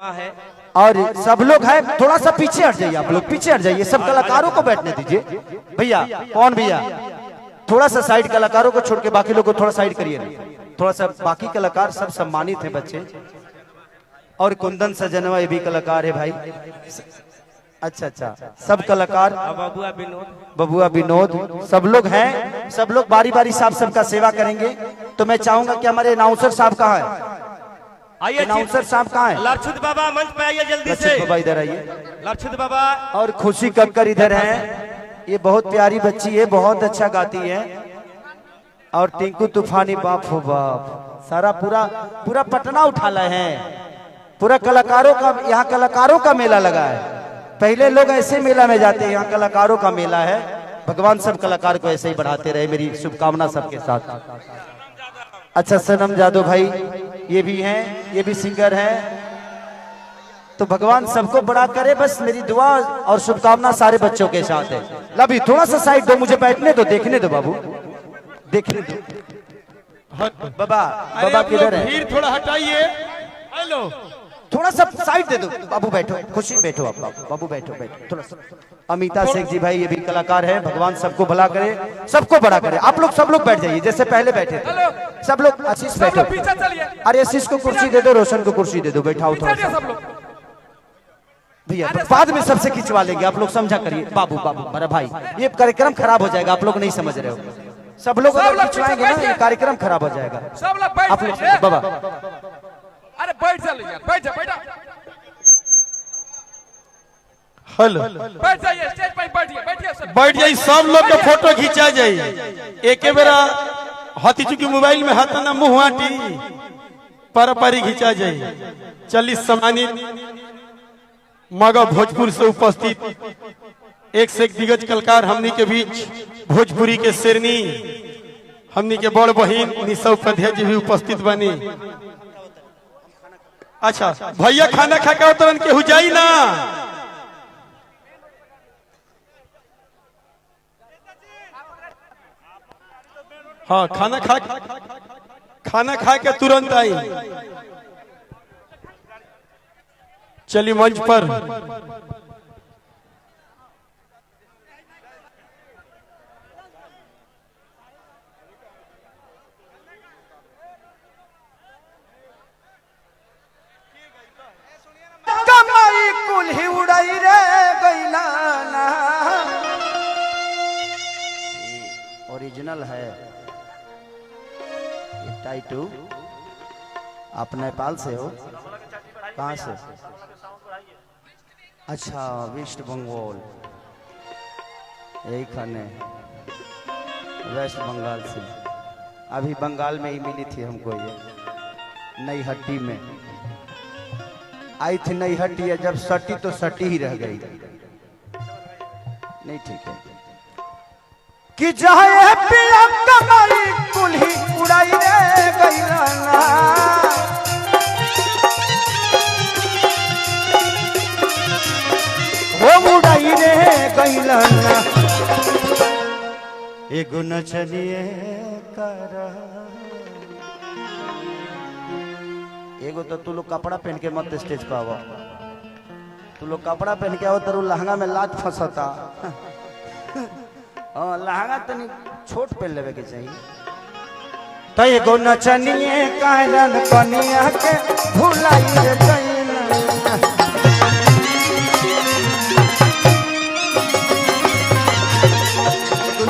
है और सब लोग हैं, थोड़ा सा पीछे हट जाइए, आप लोग पीछे हट जाइए, सब कलाकारों को बैठने दीजिए। भैया कौन भैया, थोड़ा सा साइड कलाकारों को छोड़ के बाकी लोग को थोड़ा साइड करिए, थोड़ा सा। बाकी कलाकार सब सम्मानित हैं बच्चे, और कुंदन सजनवा ये भी कलाकार है भाई। अच्छा अच्छा, सब कलाकार, बबुआ विनोद, सब लोग हैं, सब लोग बारी बारी साहब सबका सेवा करेंगे। तो मैं चाहूंगा कि हमारे अनाउंसर साहब कहाँ है, आइए अनाउंसर साहब कहाँ है? लक्षित बाबा मंच पे आइए जल्दी से। बाबा इधर आइए। लक्षित बाबा और खुशी कक्कर इधर हैं, ये बहुत प्यारी बच्ची है, बहुत अच्छा गाती है। और टिंकू तूफानी, बाप हो बाप, सारा पूरा पटना उठा लाए हैं, पूरा कलाकारों का, यहाँ कलाकारों का मेला लगा है। पहले लोग ऐसे मेला में जाते हैं, यहाँ कलाकारों का मेला है। भगवान सब कलाकार को ऐसे ही बढ़ाते रहे, मेरी शुभकामना सबके साथ। अच्छा सनम जादव भाई ये भी हैं, ये भी सिंगर हैं। तो भगवान सबको बड़ा करे, बस मेरी दुआ और शुभकामना सारे बच्चों के साथ है। लभी थोड़ा सा साइड दो, मुझे बैठने दो, देखने दो बाबू, देखने दो। बाबा किधर है? भीड़ थोड़ा हटाइए। हेलो, थोड़ा सा साइड दे दो बाबू, बैठो, खुशी बैठो आप बाबू, बैठो थोड़ा सा। अमिता शेख जी भाई ये भी कलाकार है, भगवान सबको भला करे, सबको बड़ा करे। आप लोग सब लोग बैठ जाइए जैसे पहले बैठे थे, सब लोग। आशीष बैठो, अरे आशीष को कुर्सी दे दो, रोशन को कुर्सी दे दो, बैठाओ थोड़ा सा भैया, बाद में सबसे खिंचवा लेंगे, आप लोग समझा करिए। बाबू बड़ा भाई, ये कार्यक्रम खराब हो जाएगा, आप लोग नहीं समझ रहे हो। सब लोग अगर खिंचवाएंगे ना, ये कार्यक्रम खराब हो जाएगा। आप लोग बाबा, अरे बैठ जा यार, बैठ जा, बैठा। हेलो, बैठ जाइए, स्टेज पर बैठ जाइए, सब लोग के फोटो खींचा जाइए। एक बेरा हाथी चुकी मोबाइल में हाथ ना मुंह आटी पारी खींचा जाइए। चलिए सम्मानित मगध भोजपुर से उपस्थित एक से एक दिग्गज कलाकार हमनी के बीच भोजपुरी के शेरनी हमनी के बड़ बहिन निशा उपाध्याय जी भी उपस्थित बनी। अच्छा भैया, खाना खा के तुरन केहू जाई ना, हाँ खाना खा के तुरंत आई। चलिए मंच पर कमाई कुल ही उड़ाई रे गैला ना। ओरिजिनल है ये टाइटू। आप नेपाल से हो? कहाँ से? अच्छा, वेस्ट बंगाल, यही खाने वेस्ट बंगाल से। अभी बंगाल में ही मिली थी हमको ये, नई हट्टी में आई थी। नई हट्टी है, जब सटी तो सटी ही रह गई। नहीं ठीक है कि चाहे पिया कमाई कुल्ही उड़ाई रे गैला ना। वो उड़ाई रे गैला ना। एगो नचनिए कर, एगो तो तू लोग कपड़ा पहन के मत स्टेज पर आओ। तू लोग कपड़ा पहन के आओ तो लहंगा में लात फंसता। लहंगा तनी छोट पहन लेवे के चाहिए। तो एगो नचनिए कायरन कनिया के भुलाई रे गैला।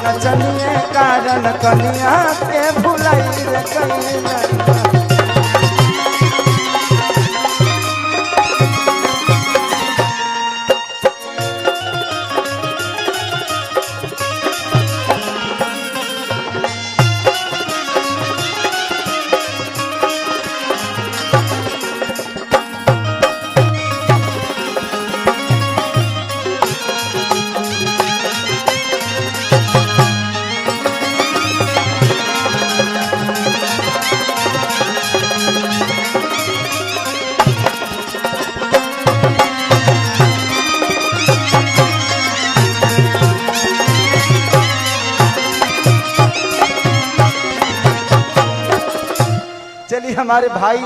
नचनिए कायरन कनिया के भुलाई रे गैला। हमारे भाई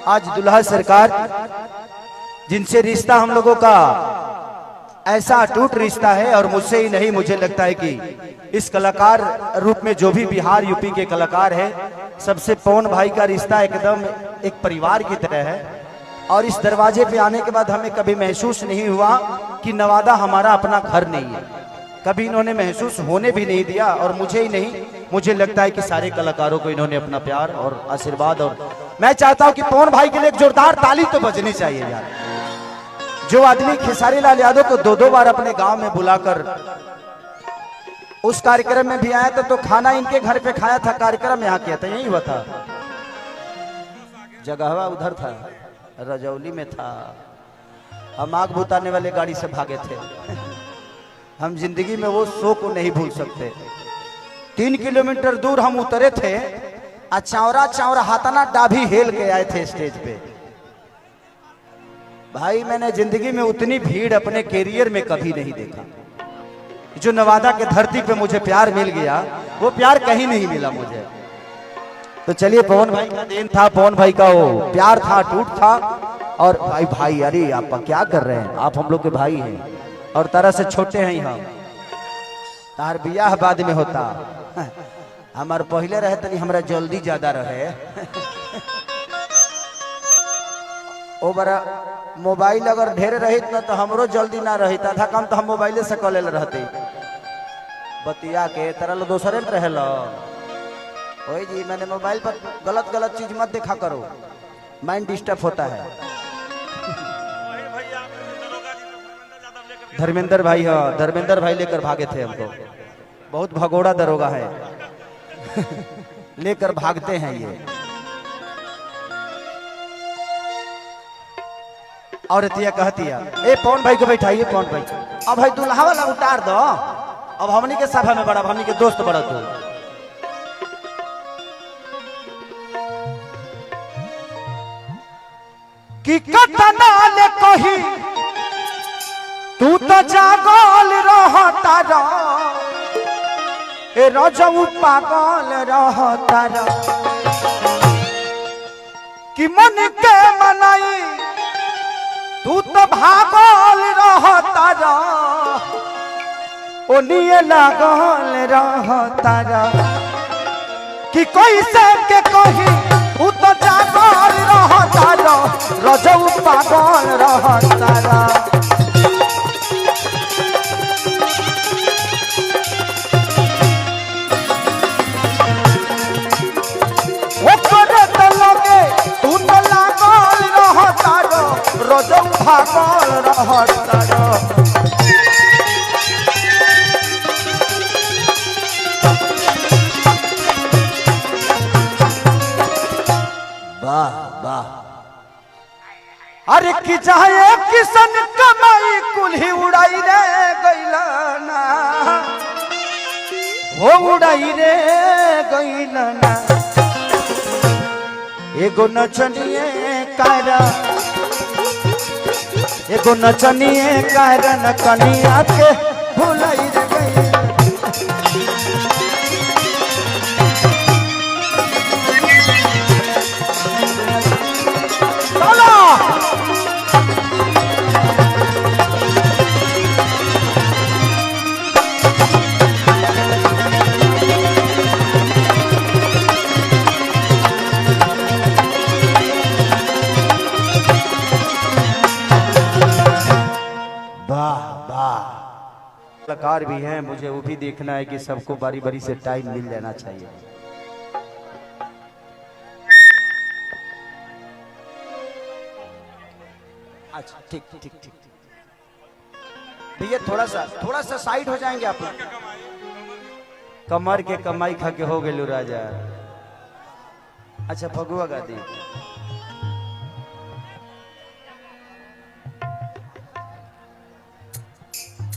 आज दुल्हा सरकार जिनसे रिश्ता हम लोगों का ऐसा अटूट रिश्ता है, और मुझसे ही नहीं, मुझे लगता है कि इस कलाकार रूप में जो भी बिहार यूपी के कलाकार है, सबसे पवन भाई का रिश्ता एकदम एक परिवार की तरह है। और इस दरवाजे पे आने के बाद हमें कभी महसूस नहीं हुआ कि नवादा हमारा अपना घर नहीं है। कभी इन्होंने महसूस होने भी नहीं दिया, और मुझे ही नहीं, मुझे लगता है कि सारे कलाकारों को इन्होंने अपना प्यार और आशीर्वाद। और मैं चाहता हूं कि पवन भाई के लिए एक जोरदार ताली तो बजनी चाहिए यार। जो आदमी खेसारी लाल यादव को दो दो बार अपने गांव में बुलाकर उस कार्यक्रम में भी आया था, तो खाना इनके घर पे खाया था, कार्यक्रम यहाँ किया था, यही हुआ था, जगहवा उधर था, रजौली में था। हम आग बुताने वाले गाड़ी से भागे थे। हम जिंदगी में वो शो को नहीं भूल सकते। 3 किलोमीटर दूर हम उतरे थे, चावरा चावरा हाथाना डाभी हेल के आए थे स्टेज पे। भाई मैंने जिंदगी में उतनी भीड़ अपने कैरियर में कभी नहीं देखा। जो नवादा के धरती पे मुझे प्यार मिल गया, वो प्यार कहीं नहीं मिला मुझे। तो चलिए, पवन भाई का देन था, पवन भाई का वो प्यार था, टूट था। और भाई अरे आप क्या कर रहे हैं, आप हम लोग के भाई हैं और तरह से छोटे हैं हम। तार बियाह बाद में होता, हमारे पहले रहे तनी हमरा जल्दी ज्यादा रहे। ओ बरा मोबाइल अगर ढेर रहित ना तो हमरो जल्दी ना रहित, आधा काम तो हम मोबाइले से कर ले रहते। बतिया के तरह दोसरे में रहे। ओए जी, मैंने मोबाइल पर गलत चीज मत देखा करो, माइंड डिस्टर्ब होता है। धर्मेंद्र भाई, हाँ धर्मेंद्र भाई लेकर भागे थे हमको, बहुत भगोड़ा दरोगा है। लेकर भागते हैं ये। और तिया कहती है, ए पवन भाई को बैठाइए, पवन भाई अब भाई दुल्हा वाला उतार दो, अब हमनी के सभा में बड़ा, हमनी के दोस्त बड़ा तू। कि कतना ले कही तू तो जागल रहता रा, ए रजऊ पागल रहता रा। कि मन के मनाई तू तो भागल रहता रा, ओनिए लागल रहता रा। कि कैसे के कही तू तो जागल रहता रा, रजऊ पागल रहता रा। तू तो लागल रहता रा, रजऊ भागल रहता रा। वाह वाह। अरे कि चाहे किसन कमाई कुल्ही उड़ाई रे गैला ना, हो उड़ाई रे गैला ना। एगो नचनिए कारण, एगो नचनिए कारण कनिया के भुलाई रे गई। कलाकार भी हैं, मुझे वो भी देखना है कि सबको बारी बारी से टाइम मिल जाना चाहिए। अच्छा ठीक ठीक ठीक भैया, थोड़ा सा साइड हो जाएंगे आप लोग। कमर के कमाई खा के हो गए राजा। अच्छा फगुआ गादी,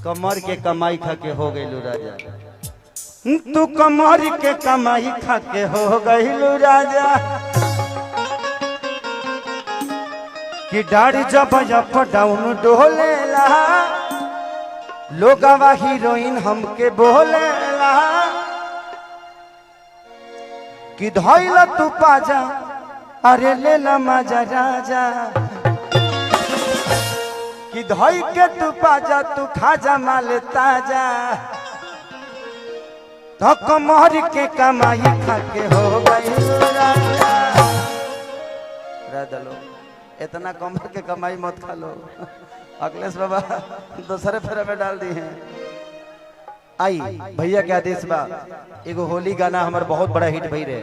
कमर के कमाई खा के हो गई राजा। तू कमर के कमाई खा के हो गई राजा। कि दाढ़ी जब अप डाउन डोलेला, लोगवा हीरोइन हमके बोलेला। कि धइल तू पाजा, अरे लेला मजा राजा। कि धोई के तू पाजा तू खाजा माल ताजा तो कमर के कमाई खा के हो गई दलो इतना कमर के कमाई मत खा लो। अखिलेश बाबा दूसरे फेरे में डाल दी हैं। आई भैया के आदेश बा एगो होली गाना हमार बहुत बड़ा हिट भई रहे।